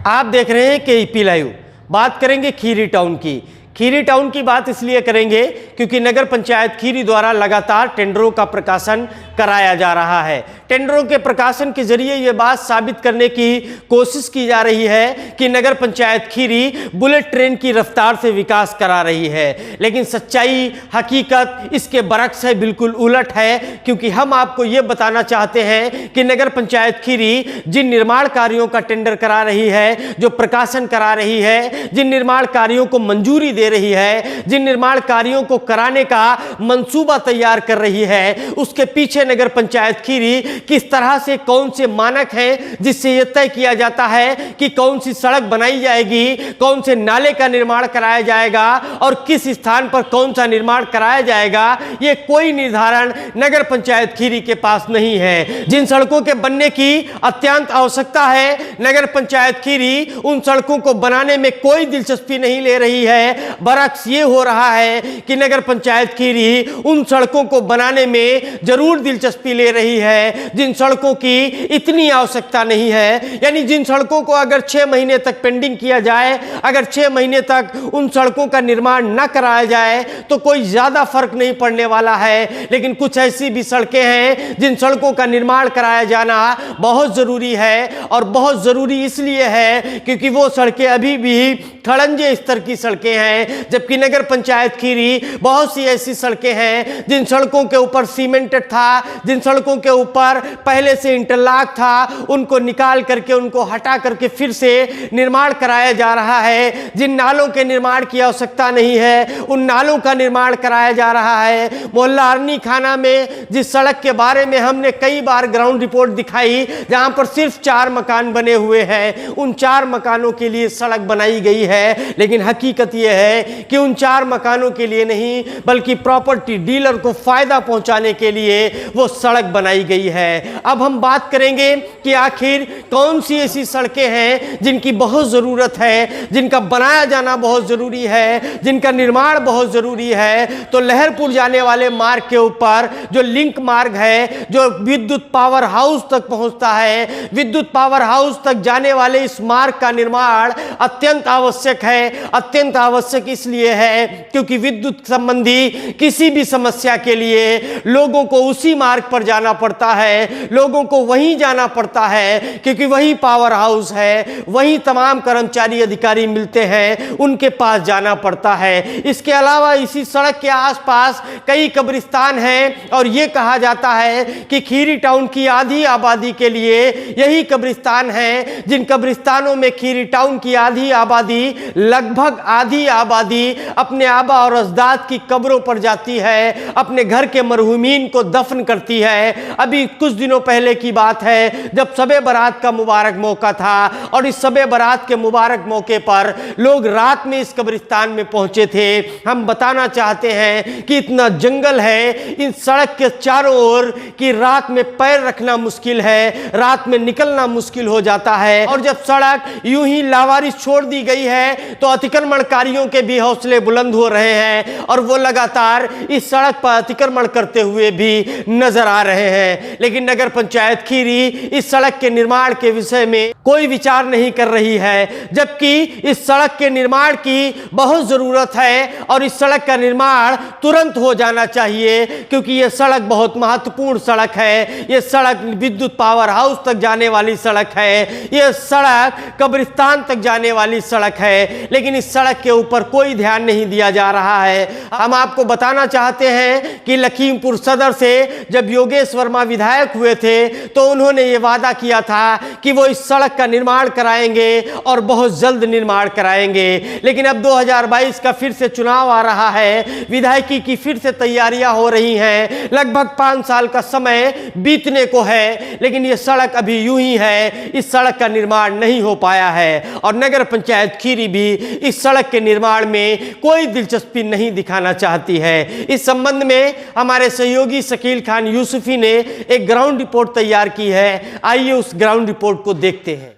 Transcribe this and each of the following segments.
आप देख रहे हैं KEP लाइव। बात करेंगे खीरी टाउन की। खीरी टाउन की बात इसलिए करेंगे क्योंकि नगर पंचायत खीरी द्वारा लगातार टेंडरों का प्रकाशन कराया जा रहा है। टेंडरों के प्रकाशन के जरिए ये बात साबित करने की कोशिश की जा रही है कि नगर पंचायत खीरी बुलेट ट्रेन की रफ्तार से विकास करा रही है, लेकिन सच्चाई हकीकत इसके बरक्स है, बिल्कुल उलट है। क्योंकि हम आपको ये बताना चाहते हैं कि नगर पंचायत खीरी जिन निर्माण कार्यों का टेंडर करा रही है, जो प्रकाशन करा रही है, जिन निर्माण कार्यों को मंजूरी दे रही है, जिन निर्माण कार्यों को कराने का मंसूबा तैयार कर रही है, उसके पीछे नगर पंचायत खीरी किस तरह से कौन से मानक हैं जिससे यह तय किया जाता है कि कौन सी सड़क बनाई जाएगी, कौन से नाले का निर्माण कराया जाएगा और किस स्थान पर कौन सा निर्माण कराया जाएगा, यह कोई निर्धारण नगर पंचायत खीरी के पास नहीं है। जिन सड़कों के बनने की अत्यंत आवश्यकता है, नगर पंचायत खीरी उन सड़कों को बनाने में कोई दिलचस्पी नहीं ले रही है। बरक्स ये हो रहा है कि नगर पंचायत खीरी उन सड़कों को बनाने में जरूर दिलचस्पी ले रही है जिन सड़कों की इतनी आवश्यकता नहीं है। यानी जिन सड़कों को अगर 6 महीने तक पेंडिंग किया जाए, अगर 6 महीने तक उन सड़कों का निर्माण न कराया जाए तो कोई ज्यादा फर्क नहीं पड़ने वाला है। लेकिन कुछ ऐसी भी सड़कें हैं जिन सड़कों का निर्माण कराया जाना बहुत जरूरी है, और बहुत जरूरी इसलिए है क्योंकि वो सड़कें अभी भी खड़ंजे स्तर की सड़कें हैं, जबकि नगर पंचायत खीरी बहुत सी ऐसी सड़कें हैं जिन सड़कों के ऊपर सीमेंटेड था, जिन सड़कों के ऊपर पहले से इंटरलॉक था, उनको निकाल करके उनको हटा करके फिर से निर्माण कराया जा रहा है। जिन नालों के निर्माण की आवश्यकता नहीं है उन नालों का निर्माण कराया जा रहा है। मोहल्ला अरनी खाना में जिस सड़क के बारे में हमने कई बार ग्राउंड रिपोर्ट दिखाई, जहां पर सिर्फ 4 मकान बने हुए हैं, उन 4 मकानों के लिए सड़क बनाई गई है। लेकिन हकीकत यह है कि उन 4 मकानों के लिए नहीं बल्कि प्रॉपर्टी डीलर को फायदा पहुंचाने के लिए वो सड़क बनाई गई है। अब हम बात करेंगे कि आखिर कौन सी ऐसी सड़कें हैं जिनकी बहुत जरूरत है, जिनका बनाया जाना बहुत जरूरी है, जिनका निर्माण बहुत जरूरी है। तो लहरपुर जाने वाले मार्ग के ऊपर जो लिंक मार्ग है, जो विद्युत पावर हाउस तक पहुंचता है, विद्युत पावर हाउस तक जाने वाले इस मार्ग का निर्माण अत्यंत आवश्यक है। अत्यंत आवश्यक इसलिए है क्योंकि विद्युत संबंधी किसी भी समस्या के लिए लोगों को उसी मार्ग पर जाना पड़ता है, लोगों को वहीं जाना पड़ता है क्योंकि वही पावर हाउस है, वहीं तमाम कर्मचारी अधिकारी मिलते हैं, उनके पास जाना पड़ता है। इसके अलावा इसी सड़क के आसपास कई कब्रिस्तान हैं और यह कहा जाता है कि खीरी टाउन की आधी आबादी के लिए यही कब्रिस्तान है, जिन कब्रिस्तानों में खीरी टाउन की आधी आबादी, लगभग आधी आबादी अपने आबा और अजदाद की कब्रों पर जाती है, अपने घर के मरहूमीन को दफन करती है। अभी कुछ दिनों पहले की बात है जब शबे बारात का मुबारक मौका था और इस शबे बारात के मुबारक मौके पर लोग रात में इस कब्रिस्तान में पहुंचे थे। हम बताना चाहते हैं कि इतना जंगल है इन सड़क के चारों ओर कि रात में पैर रखना मुश्किल है, रात में निकलना मुश्किल हो जाता है। और जब सड़क यूं ही लावारिस छोड़ दी गई है तो अतिक्रमणकारियों के भी हौसले बुलंद हो रहे हैं और वो लगातार इस सड़क पर अतिक्रमण करते हुए भी नजर आ रहे हैं। लेकिन नगर पंचायत खीरी इस सड़क के निर्माण के विषय में कोई विचार नहीं कर रही है, जबकि इस सड़क के निर्माण की बहुत जरूरत है और इस सड़क का निर्माण तुरंत हो जाना चाहिए क्योंकि यह सड़क बहुत महत्वपूर्ण सड़क है। यह सड़क विद्युत पावर हाउस तक जाने वाली सड़क है, यह सड़क कब्रिस्तान तक जाने वाली सड़क है, लेकिन इस सड़क के ऊपर कोई ध्यान नहीं दिया जा रहा है। हम आपको बताना चाहते हैं कि लखीमपुर सदर से जब योगेश वर्मा विधायक हुए थे तो उन्होंने ये वादा किया था कि वो इस सड़क का निर्माण कराएंगे और बहुत जल्द निर्माण कराएंगे। लेकिन अब 2022 का फिर से चुनाव आ रहा है, विधायकी की फिर से तैयारियां हो रही हैं, लगभग 5 साल का समय बीतने को है, लेकिन ये सड़क अभी यूं ही है, इस सड़क का निर्माण नहीं हो पाया है। और नगर पंचायत खीरी भी इस सड़क के निर्माण में कोई दिलचस्पी नहीं दिखाना चाहती है। इस संबंध में हमारे सहयोगी शकील खान यूसुफी ने एक ग्राउंड रिपोर्ट तैयार की है। आइए उस ग्राउंड रिपोर्ट को देखते हैं।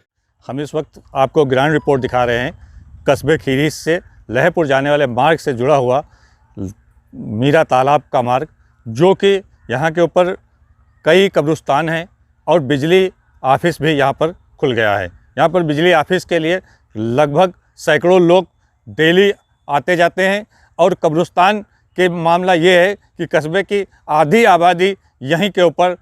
हम इस वक्त आपको ग्राउंड रिपोर्ट दिखा रहे हैं कस्बे खीरी से लहरपुर जाने वाले मार्ग से जुड़ा हुआ मीरा तालाब का मार्ग, जो कि यहाँ के ऊपर कई कब्रिस्तान हैं और बिजली ऑफिस भी यहाँ पर खुल गया है। यहाँ पर बिजली ऑफिस के लिए लगभग सैकड़ों लोग डेली आते जाते हैं। और कब्रिस्तान के मामला ये है कि कस्बे की आधी आबादी यहीं के ऊपर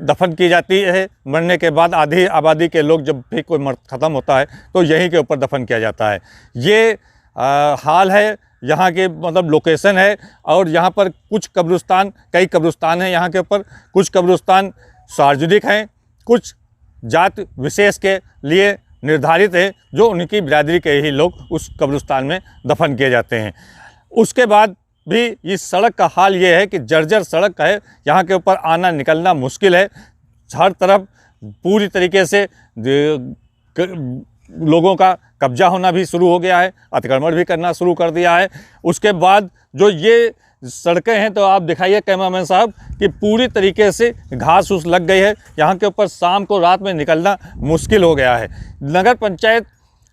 दफन की जाती है। मरने के बाद आधी आबादी के लोग जब भी कोई ख़त्म होता है तो यहीं के ऊपर दफन किया जाता है। ये हाल है यहाँ के, मतलब लोकेशन है। और यहाँ पर कुछ कब्रिस्तान, कई कब्रिस्तान हैं यहाँ के ऊपर। कुछ कब्रिस्तान सार्वजनिक हैं, कुछ जात विशेष के लिए निर्धारित है, जो उनकी बिरादरी के ही लोग उस कब्रिस्तान में दफन किए जाते हैं। उसके बाद भी इस सड़क का हाल ये है कि जर्जर सड़क है, यहाँ के ऊपर आना निकलना मुश्किल है। हर तरफ पूरी तरीके से लोगों का कब्जा होना भी शुरू हो गया है, अतिक्रमण भी करना शुरू कर दिया है। उसके बाद जो ये सड़कें हैं, तो आप दिखाइए कैमरामैन साहब कि पूरी तरीके से घास उस लग गई है। यहाँ के ऊपर शाम को रात में निकलना मुश्किल हो गया है। नगर पंचायत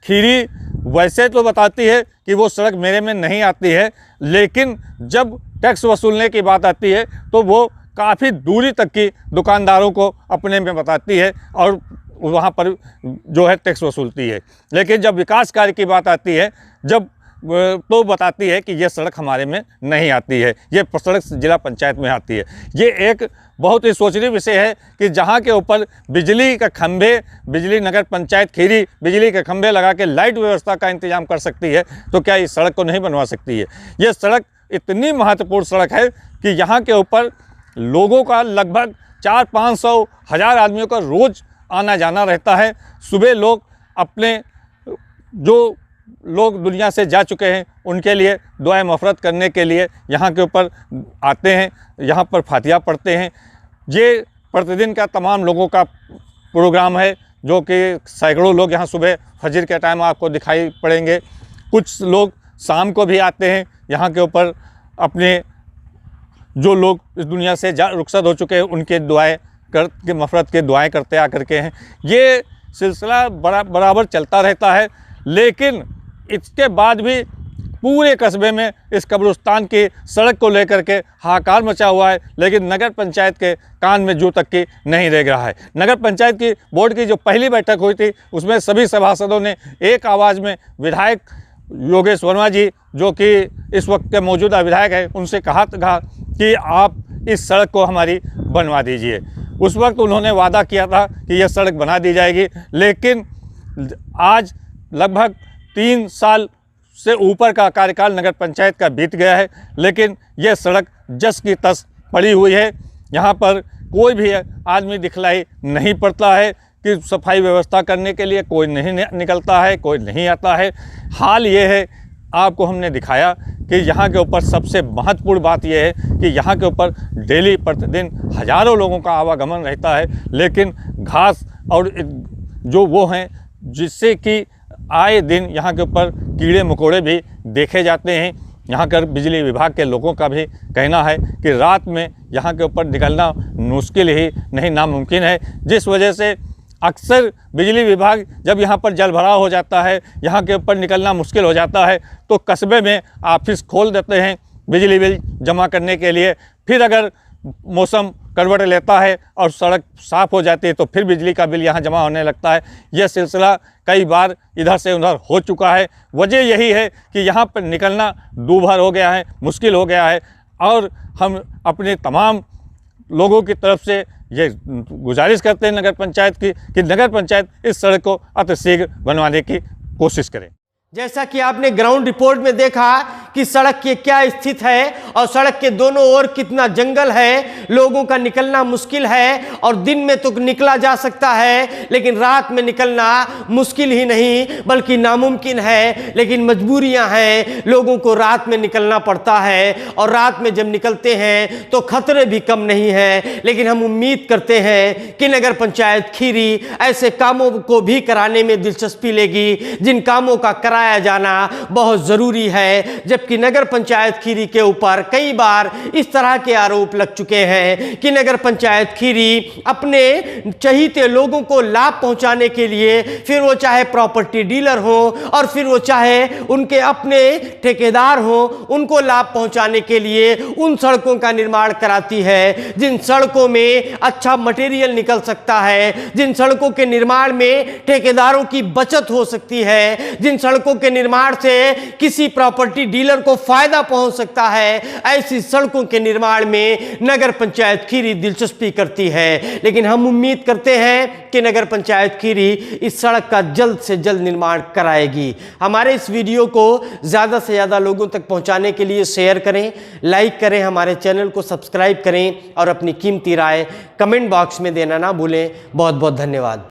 खीरी वैसे तो बताती है कि वो सड़क मेरे में नहीं आती है, लेकिन जब टैक्स वसूलने की बात आती है तो वो काफ़ी दूरी तक की दुकानदारों को अपने में बताती है और वहाँ पर जो है टैक्स वसूलती है। लेकिन जब विकास कार्य की बात आती है, जब तो बताती है कि ये सड़क हमारे में नहीं आती है, ये सड़क जिला पंचायत में आती है। ये एक बहुत ही सोचनीय विषय है कि जहाँ के ऊपर बिजली का खंभे, बिजली नगर पंचायत खीरी बिजली के खंभे लगा के लाइट व्यवस्था का इंतजाम कर सकती है, तो क्या इस सड़क को नहीं बनवा सकती है। ये सड़क इतनी महत्वपूर्ण सड़क है कि यहाँ के ऊपर लोगों का लगभग 400-500-1000 आदमियों का रोज़ आना जाना रहता है। सुबह लोग अपने जो लोग दुनिया से जा चुके हैं उनके लिए दुआए मफ़रत करने के लिए यहाँ के ऊपर आते हैं, यहाँ पर फातिहा पढ़ते हैं। ये प्रतिदिन का तमाम लोगों का प्रोग्राम है, जो कि सैकड़ों लोग यहाँ सुबह फजर के टाइम आपको दिखाई पड़ेंगे। कुछ लोग शाम को भी आते हैं यहाँ के ऊपर, अपने जो लोग इस दुनिया से रुखसत हो चुके हैं उनके दुआएँ के मफ़रत के दुआएँ करते आ करके हैं। ये सिलसिला बराबर चलता रहता है। लेकिन इसके बाद भी पूरे कस्बे में इस कब्रिस्तान की सड़क को लेकर के हाहाकार मचा हुआ है, लेकिन नगर पंचायत के कान में जू तक की नहीं रह रहा है। नगर पंचायत की बोर्ड की जो पहली बैठक हुई थी, उसमें सभी सभासदों ने एक आवाज़ में विधायक योगेश वर्मा जी, जो कि इस वक्त के मौजूदा विधायक हैं, उनसे कहा था कि आप इस सड़क को हमारी बनवा दीजिए। उस वक्त उन्होंने वादा किया था कि यह सड़क बना दी जाएगी, लेकिन आज लगभग 3 साल से ऊपर का कार्यकाल नगर पंचायत का बीत गया है, लेकिन यह सड़क जस की तस पड़ी हुई है। यहाँ पर कोई भी आदमी दिखलाई नहीं पड़ता है कि सफाई व्यवस्था करने के लिए कोई नहीं निकलता है, कोई नहीं आता है। हाल ये है, आपको हमने दिखाया कि यहाँ के ऊपर सबसे महत्वपूर्ण बात यह है कि यहाँ के ऊपर डेली प्रतिदिन हज़ारों लोगों का आवागमन रहता है, लेकिन घास और जो वो हैं जिससे कि आए दिन यहाँ के ऊपर कीड़े मकोड़े भी देखे जाते हैं। यहाँ कर बिजली विभाग के लोगों का भी कहना है कि रात में यहाँ के ऊपर निकलना मुश्किल ही नहीं नामुमकिन है, जिस वजह से अक्सर बिजली विभाग जब यहाँ पर जल भराव हो जाता है, यहाँ के ऊपर निकलना मुश्किल हो जाता है, तो कस्बे में ऑफिस खोल देते हैं बिजली बिल जमा करने के लिए। फिर अगर मौसम करवट लेता है और सड़क साफ़ हो जाती है तो फिर बिजली का बिल यहाँ जमा होने लगता है। यह सिलसिला कई बार इधर से उधर हो चुका है। वजह यही है कि यहाँ पर निकलना दूभर हो गया है, मुश्किल हो गया है। और हम अपने तमाम लोगों की तरफ से ये गुजारिश करते हैं नगर पंचायत की कि नगर पंचायत इस सड़क को अतिशीघ्र बनवाने की कोशिश करें। जैसा कि आपने ग्राउंड रिपोर्ट में देखा कि सड़क की क्या स्थिति है और सड़क के दोनों ओर कितना जंगल है, लोगों का निकलना मुश्किल है। और दिन में तो निकला जा सकता है, लेकिन रात में निकलना मुश्किल ही नहीं बल्कि नामुमकिन है। लेकिन मजबूरियां हैं, लोगों को रात में निकलना पड़ता है और रात में जब निकलते हैं तो खतरे भी कम नहीं हैं। लेकिन हम उम्मीद करते हैं कि नगर पंचायत खीरी ऐसे कामों को भी कराने में दिलचस्पी लेगी जिन कामों का कराया जाना बहुत ज़रूरी है। जबकि नगर पंचायत खीरी के ऊपर कई बार इस तरह के आरोप लग चुके हैं कि नगर पंचायत खीरी अपने चहीते लोगों को लाभ पहुंचाने के लिए, फिर वो चाहे प्रॉपर्टी डीलर हो और फिर वो चाहे उनके अपने ठेकेदार हो, उनको लाभ पहुंचाने के लिए उन सड़कों का निर्माण कराती है जिन सड़कों में अच्छा मटेरियल निकल सकता है, जिन सड़कों के निर्माण में ठेकेदारों की बचत हो सकती है, जिन सड़कों के निर्माण से किसी प्रॉपर्टी डीलर को फायदा पहुंच सकता है। ऐसी सड़कों के निर्माण में नगर पंचायत खीरी दिलचस्पी करती है। लेकिन हम उम्मीद करते हैं कि नगर पंचायत खीरी इस सड़क का जल्द से जल्द निर्माण कराएगी। हमारे इस वीडियो को ज़्यादा से ज़्यादा लोगों तक पहुंचाने के लिए शेयर करें, लाइक करें, हमारे चैनल को सब्सक्राइब करें और अपनी कीमती राय कमेंट बॉक्स में देना ना भूलें। बहुत बहुत धन्यवाद।